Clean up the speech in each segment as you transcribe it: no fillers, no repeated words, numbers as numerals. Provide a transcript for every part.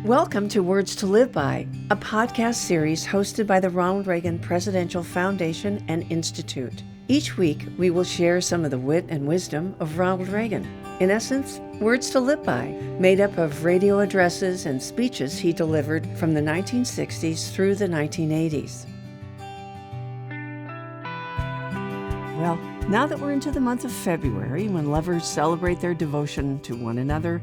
Welcome to Words to Live By, a podcast series hosted by the Ronald Reagan Presidential Foundation and Institute. Each week, we will share some of the wit and wisdom of Ronald Reagan. In essence, words to live by, made up of radio addresses and speeches he delivered from the 1960s through the 1980s. Well, now that we're into the month of February, when lovers celebrate their devotion to one another,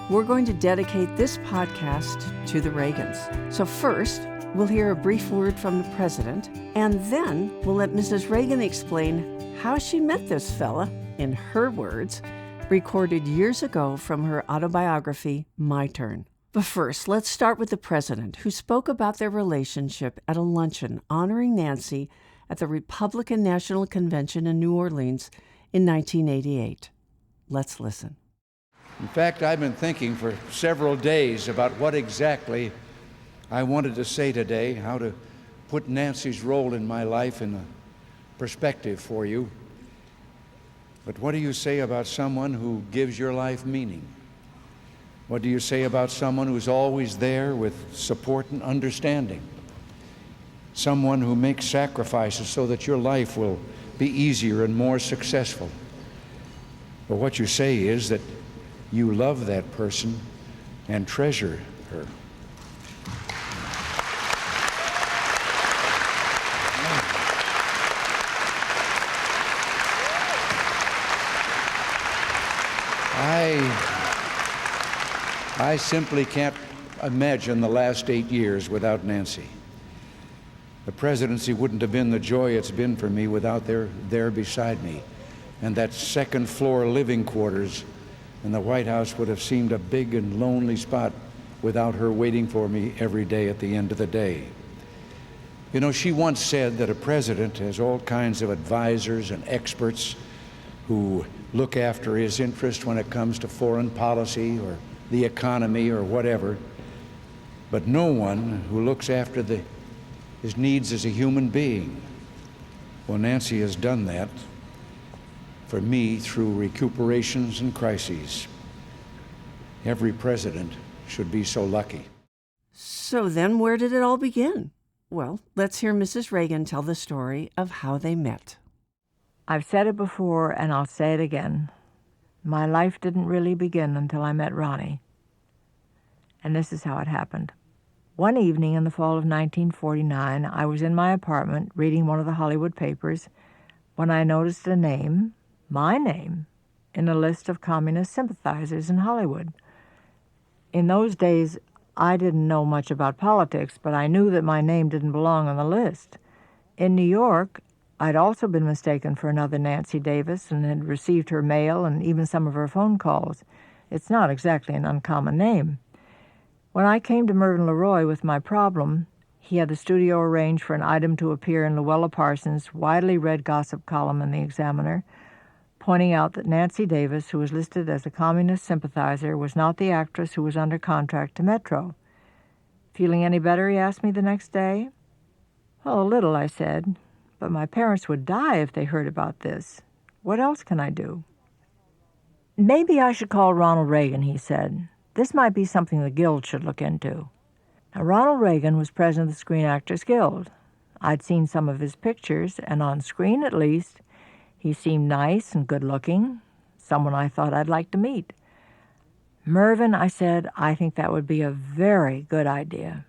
we're going to dedicate this podcast to the Reagans. So first, we'll hear a brief word from the president, and then we'll let Mrs. Reagan explain how she met this fella, in her words, recorded years ago from her autobiography, My Turn. But first, let's start with the president, who spoke about their relationship at a luncheon honoring Nancy at the Republican National Convention in New Orleans in 1988. Let's listen. In fact, I've been thinking for several days about what exactly I wanted to say today, how to put Nancy's role in my life in a perspective for you. But what do you say about someone who gives your life meaning? What do you say about someone who's always there with support and understanding? Someone who makes sacrifices so that your life will be easier and more successful. But what you say is that you love that person and treasure her. I simply can't imagine the last 8 years without Nancy. The presidency wouldn't have been the joy it's been for me without her there beside me. And that second floor living quarters in the White House would have seemed a big and lonely spot without her waiting for me every day at the end of the day. You know, she once said that a president has all kinds of advisors and experts who look after his interest when it comes to foreign policy or the economy or whatever, but no one who looks after his needs as a human being. Well, Nancy has done that for me through recuperations and crises. Every president should be so lucky. So then where did it all begin? Well, let's hear Mrs. Reagan tell the story of how they met. I've said it before and I'll say it again. My life didn't really begin until I met Ronnie. And this is how it happened. One evening in the fall of 1949, I was in my apartment reading one of the Hollywood papers when I noticed a name, my name, in a list of communist sympathizers in Hollywood. In those days, I didn't know much about politics, but I knew that my name didn't belong on the list. In New York, I'd also been mistaken for another Nancy Davis and had received her mail and even some of her phone calls. It's not exactly an uncommon name. When I came to Mervyn LeRoy with my problem, he had the studio arranged for an item to appear in Luella Parsons' widely read gossip column in the Examiner, pointing out that Nancy Davis, who was listed as a communist sympathizer, was not the actress who was under contract to Metro. Feeling any better, he asked me the next day. Well, a little, I said, but my parents would die if they heard about this. What else can I do? Maybe I should call Ronald Reagan, he said. This might be something the Guild should look into. Now, Ronald Reagan was president of the Screen Actors Guild. I'd seen some of his pictures, and on screen at least, he seemed nice and good-looking, someone I thought I'd like to meet. Mervyn, I said, I think that would be a very good idea.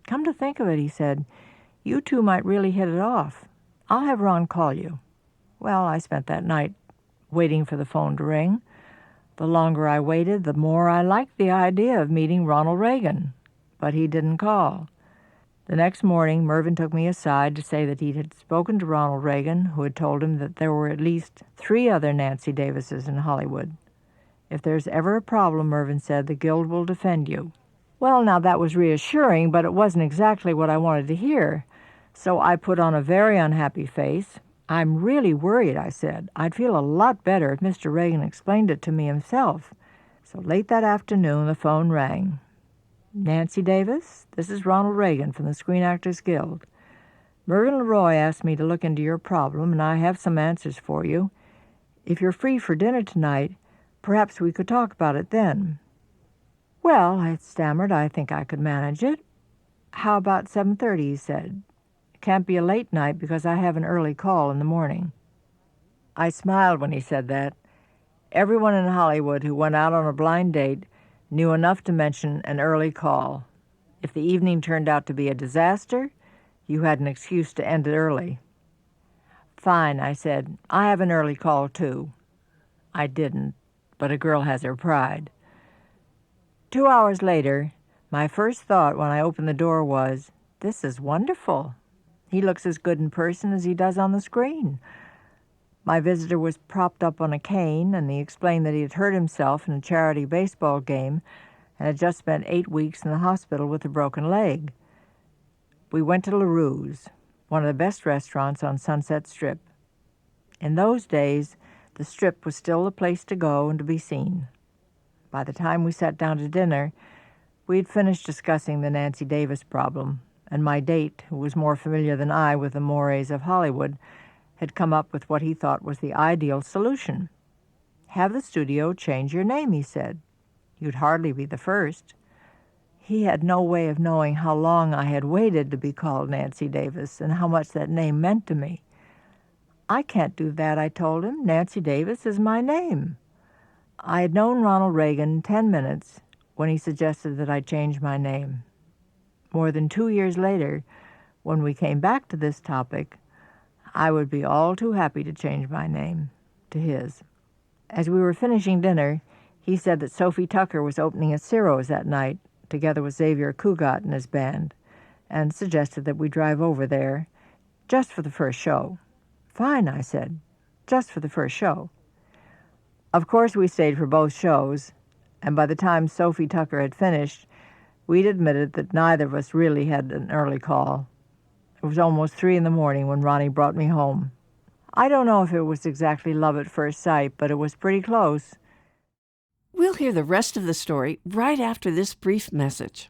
Come to think of it, he said, you two might really hit it off. I'll have Ron call you. Well, I spent that night waiting for the phone to ring. The longer I waited, the more I liked the idea of meeting Ronald Reagan, but he didn't call. The next morning, Mervyn took me aside to say that he had spoken to Ronald Reagan, who had told him that there were at least 3 other Nancy Davises in Hollywood. If there's ever a problem, Mervyn said, the Guild will defend you. Well, now that was reassuring, but it wasn't exactly what I wanted to hear. So I put on a very unhappy face. I'm really worried, I said. I'd feel a lot better if Mr. Reagan explained it to me himself. So late that afternoon, the phone rang. Nancy Davis, this is Ronald Reagan from the Screen Actors Guild. Mervyn LeRoy asked me to look into your problem, and I have some answers for you. If you're free for dinner tonight, perhaps we could talk about it then. Well, I stammered, I think I could manage it. How about 7:30, he said. It can't be a late night because I have an early call in the morning. I smiled when he said that. Everyone in Hollywood who went out on a blind date knew enough to mention an early call. If the evening turned out to be a disaster, you had an excuse to end it early. Fine, I said. I have an early call, too. I didn't, but a girl has her pride. 2 hours later, my first thought when I opened the door was, this is wonderful. He looks as good in person as he does on the screen. My visitor was propped up on a cane, and he explained that he had hurt himself in a charity baseball game and had just spent 8 weeks in the hospital with a broken leg. We went to LaRue's, one of the best restaurants on Sunset Strip. In those days, the Strip was still the place to go and to be seen. By the time we sat down to dinner, we had finished discussing the Nancy Davis problem, and my date, who was more familiar than I with the mores of Hollywood, had come up with what he thought was the ideal solution. Have the studio change your name, he said. You'd hardly be the first. He had no way of knowing how long I had waited to be called Nancy Davis and how much that name meant to me. I can't do that, I told him. Nancy Davis is my name. I had known Ronald Reagan 10 minutes when he suggested that I change my name. More than 2 years later, when we came back to this topic, I would be all too happy to change my name to his. As we were finishing dinner, he said that Sophie Tucker was opening at Ciro's that night, together with Xavier Cugat and his band, and suggested that we drive over there just for the first show. Fine, I said, just for the first show. Of course, we stayed for both shows, and by the time Sophie Tucker had finished, we'd admitted that neither of us really had an early call. It was almost 3 in the morning when Ronnie brought me home. I don't know if it was exactly love at first sight, but it was pretty close. We'll hear the rest of the story right after this brief message.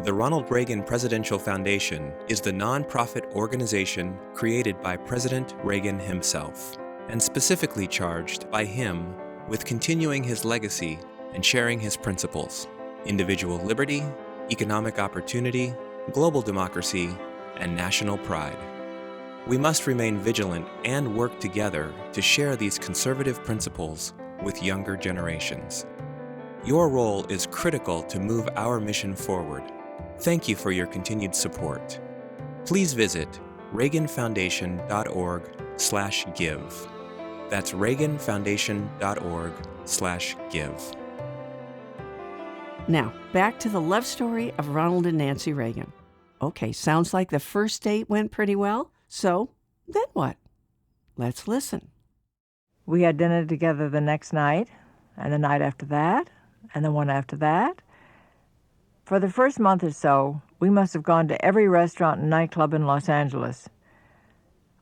The Ronald Reagan Presidential Foundation is the nonprofit organization created by President Reagan himself, and specifically charged by him with continuing his legacy and sharing his principles: individual liberty, economic opportunity, global democracy, and national pride. We must remain vigilant and work together to share these conservative principles with younger generations. Your role is critical to move our mission forward. Thank you for your continued support. Please visit reaganfoundation.org/give. That's reaganfoundation.org/give. Now, back to the love story of Ronald and Nancy Reagan. Okay, sounds like the first date went pretty well. So, then what? Let's listen. We had dinner together the next night, and the night after that, and the one after that. For the first month or so, we must have gone to every restaurant and nightclub in Los Angeles.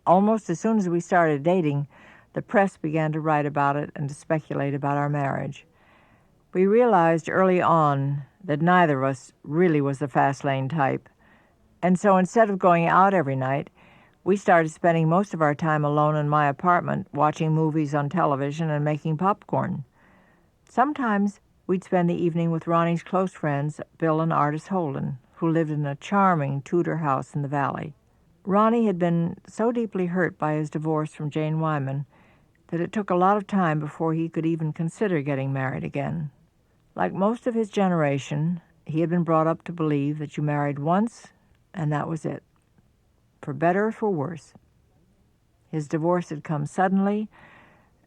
Almost as soon as we started dating, the press began to write about it and to speculate about our marriage. We realized early on that neither of us really was the fast lane type. And so instead of going out every night, we started spending most of our time alone in my apartment, watching movies on television and making popcorn. Sometimes we'd spend the evening with Ronnie's close friends, Bill and Artis Holden, who lived in a charming Tudor house in the valley. Ronnie had been so deeply hurt by his divorce from Jane Wyman that it took a lot of time before he could even consider getting married again. Like most of his generation, he had been brought up to believe that you married once and that was it, for better or for worse. His divorce had come suddenly,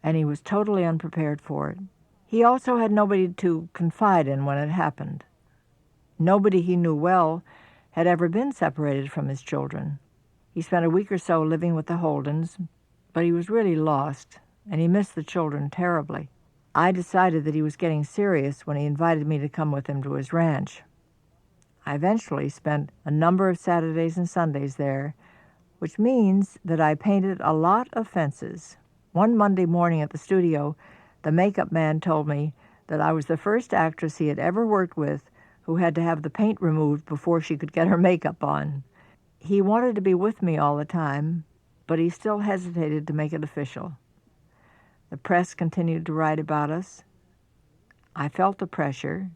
and he was totally unprepared for it. He also had nobody to confide in when it happened. Nobody he knew well had ever been separated from his children. He spent a week or so living with the Holdens, but he was really lost, and he missed the children terribly. I decided that he was getting serious when he invited me to come with him to his ranch. I eventually spent a number of Saturdays and Sundays there, which means that I painted a lot of fences. One Monday morning at the studio, the makeup man told me that I was the first actress he had ever worked with who had to have the paint removed before she could get her makeup on. He wanted to be with me all the time, but he still hesitated to make it official. The press continued to write about us. I felt the pressure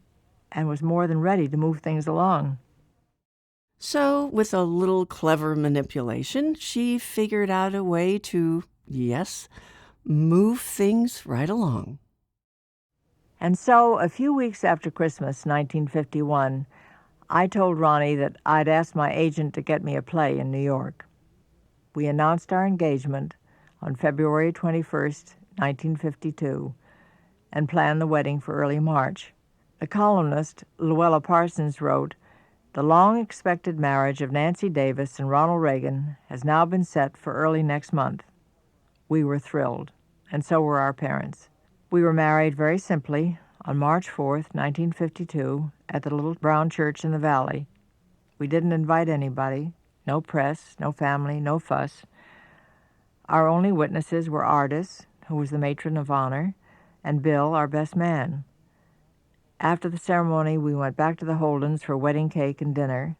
and was more than ready to move things along. So, with a little clever manipulation, she figured out a way to, yes, move things right along. And so, a few weeks after Christmas, 1951, I told Ronnie that I'd asked my agent to get me a play in New York. We announced our engagement on February 21st, 1952, and planned the wedding for early March. The columnist, Luella Parsons, wrote, "The long-expected marriage of Nancy Davis and Ronald Reagan has now been set for early next month." We were thrilled, and so were our parents. We were married very simply on March 4th, 1952, at the little brown church in the valley. We didn't invite anybody, no press, no family, no fuss. Our only witnesses were Ardis, who was the matron of honor, and Bill, our best man. After the ceremony, we went back to the Holdens for wedding cake and dinner.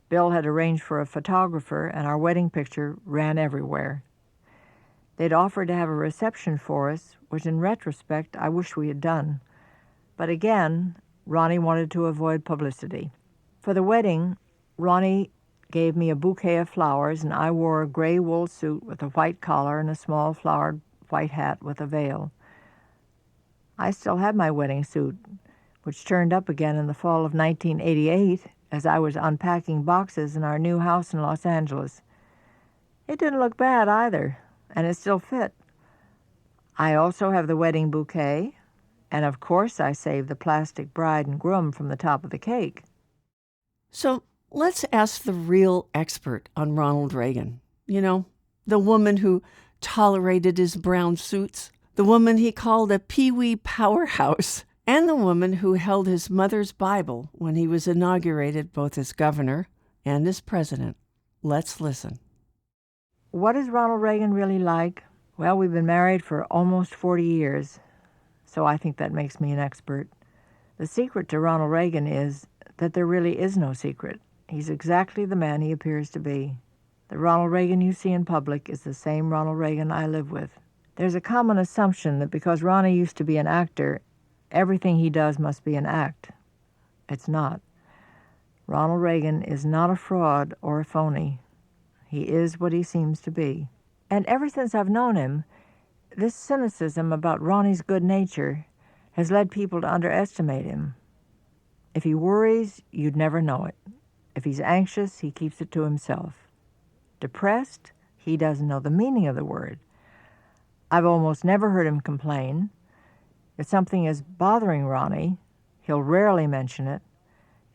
Bill had arranged for a photographer, and our wedding picture ran everywhere. They'd offered to have a reception for us, which in retrospect I wish we had done. But again, Ronnie wanted to avoid publicity. For the wedding, Ronnie gave me a bouquet of flowers, and I wore a gray wool suit with a white collar and a small flowered white hat with a veil. I still have my wedding suit, which turned up again in the fall of 1988 as I was unpacking boxes in our new house in Los Angeles. It didn't look bad either, and it still fit. I also have the wedding bouquet, and of course I saved the plastic bride and groom from the top of the cake. So let's ask the real expert on Ronald Reagan. You know, the woman who tolerated his brown suits, the woman he called a pee-wee powerhouse, and the woman who held his mother's Bible when he was inaugurated both as governor and as president. Let's listen. What is Ronald Reagan really like? Well, we've been married for almost 40 years, so I think that makes me an expert. The secret to Ronald Reagan is that there really is no secret. He's exactly the man he appears to be. The Ronald Reagan you see in public is the same Ronald Reagan I live with. There's a common assumption that because Ronnie used to be an actor, everything he does must be an act. It's not. Ronald Reagan is not a fraud or a phony. He is what he seems to be. And ever since I've known him, this cynicism about Ronnie's good nature has led people to underestimate him. If he worries, you'd never know it. If he's anxious, he keeps it to himself. Depressed, he doesn't know the meaning of the word. I've almost never heard him complain. If something is bothering Ronnie, he'll rarely mention it,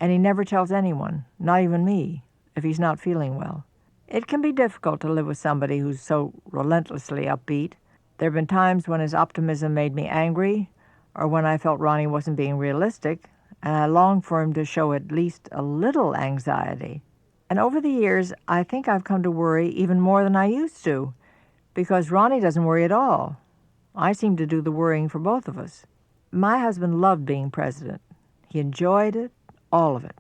and he never tells anyone, not even me, if he's not feeling well. It can be difficult to live with somebody who's so relentlessly upbeat. There have been times when his optimism made me angry, or when I felt Ronnie wasn't being realistic, and I longed for him to show at least a little anxiety. And over the years, I think I've come to worry even more than I used to, because Ronnie doesn't worry at all. I seem to do the worrying for both of us. My husband loved being president. He enjoyed it, all of it.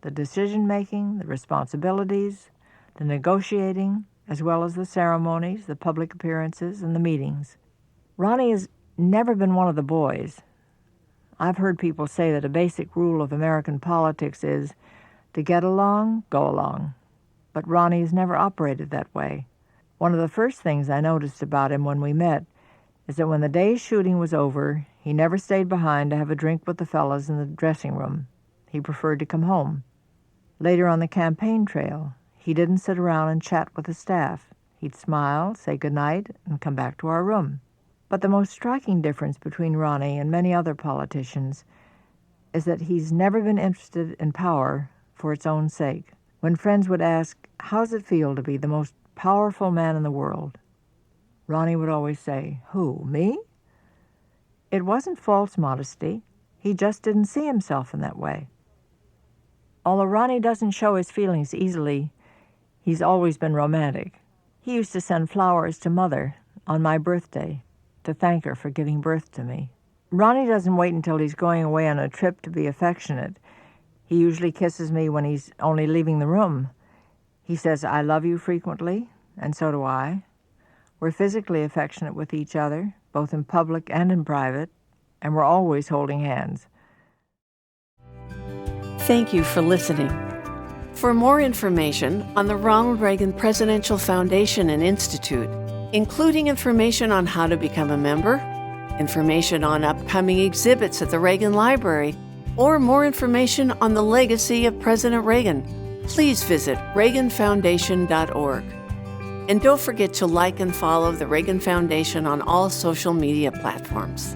The decision-making, the responsibilities, the negotiating, as well as the ceremonies, the public appearances, and the meetings. Ronnie has never been one of the boys. I've heard people say that a basic rule of American politics is to get along, go along. But Ronnie has never operated that way. One of the first things I noticed about him when we met is that when the day's shooting was over, he never stayed behind to have a drink with the fellas in the dressing room. He preferred to come home. Later on the campaign trail, he didn't sit around and chat with the staff. He'd smile, say goodnight, and come back to our room. But the most striking difference between Ronnie and many other politicians is that he's never been interested in power for its own sake. When friends would ask, "How's it feel to be the most powerful man in the world?" Ronnie would always say, "Who, me?" It wasn't false modesty. He just didn't see himself in that way. Although Ronnie doesn't show his feelings easily, he's always been romantic. He used to send flowers to Mother on my birthday to thank her for giving birth to me. Ronnie doesn't wait until he's going away on a trip to be affectionate. He usually kisses me when he's only leaving the room. He says, "I love you" frequently, and so do I. We're physically affectionate with each other, both in public and in private. and we're always holding hands. Thank you for listening. For more information on the Ronald Reagan Presidential Foundation and Institute, including information on how to become a member, information on upcoming exhibits at the Reagan Library, or more information on the legacy of President Reagan, please visit reaganfoundation.org. And don't forget to like and follow the Reagan Foundation on all social media platforms.